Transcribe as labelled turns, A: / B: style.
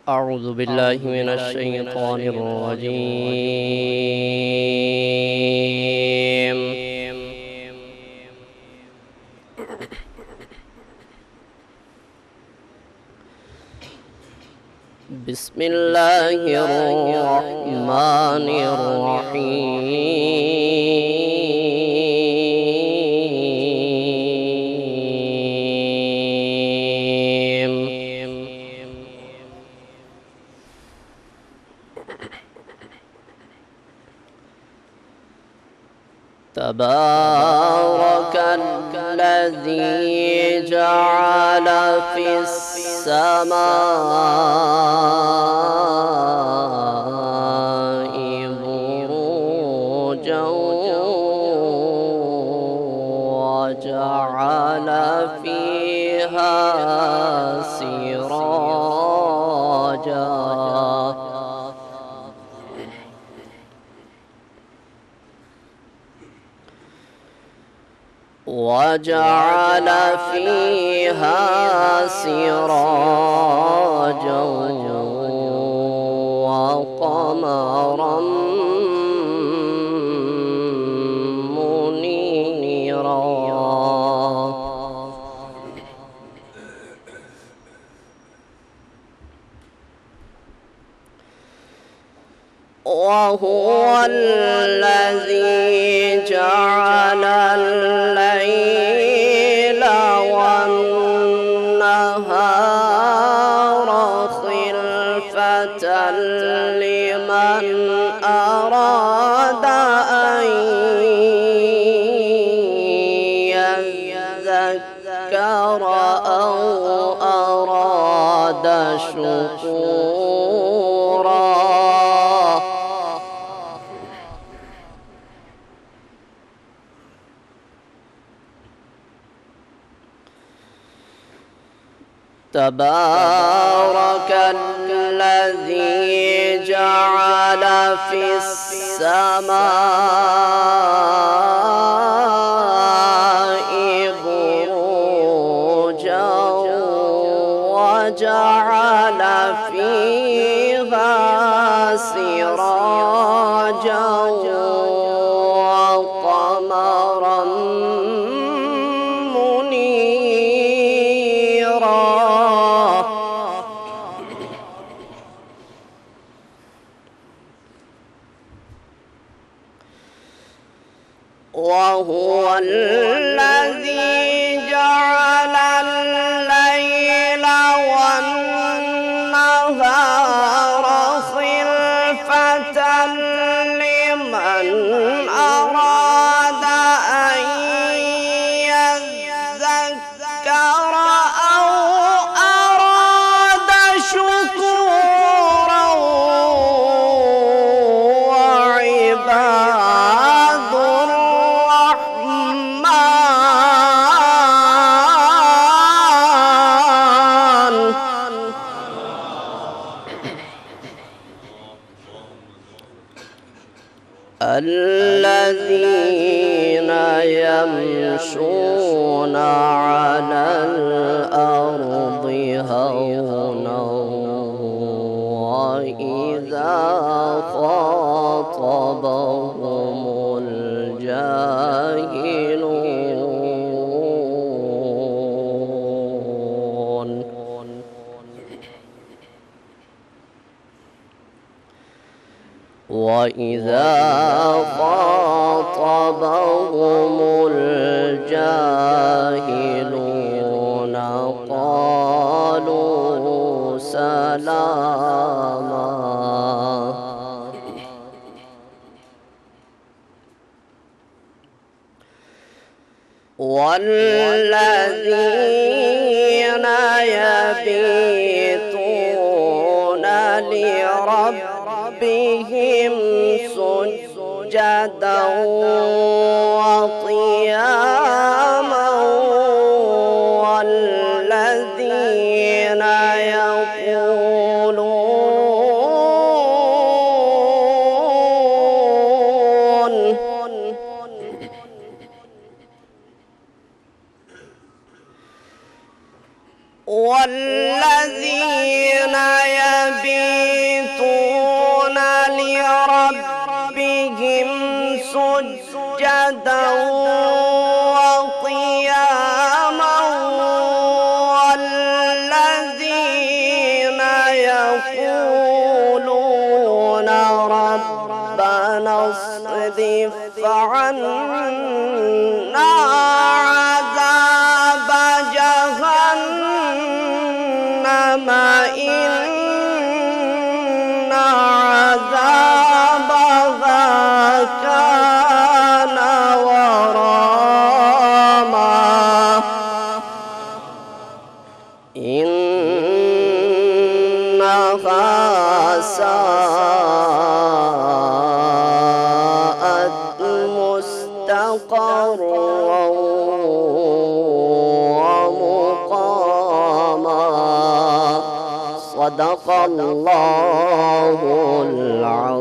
A: أعوذ بالله من الشيطان الرجيم. بسم الله الرحمن الرحيم. تبارك الذي جعل في السماء بروجا وجعل فيها سراجا وجعل فيها سراجا وقمرا منيرا وهو الذي جعل الليل والنهار خلفة لمن أراد أن يذكر أو أراد شكورا تبارك الذي جعل في السماء بروجا وجعل فيها سراجا وقمرا وهو الذي جعل الليل والنهار خلفة لمن أراد أن يذكر أو أراد شكورا وعباد الذين يمشون على الأرض هونا وإذا خاطبهم الجاهلون وإذا خاطبهم الجاهلون قالوا سلاما والذين يبيتون لربهم سجدا وقياما والذين والذين لربهم سجدا وقياما والذين يقولون ربنا اصرف عنا عذاب جهنم إن عذابها كان غراما إنها ساءت مستقرا ومقاما. صدق الله العظيم.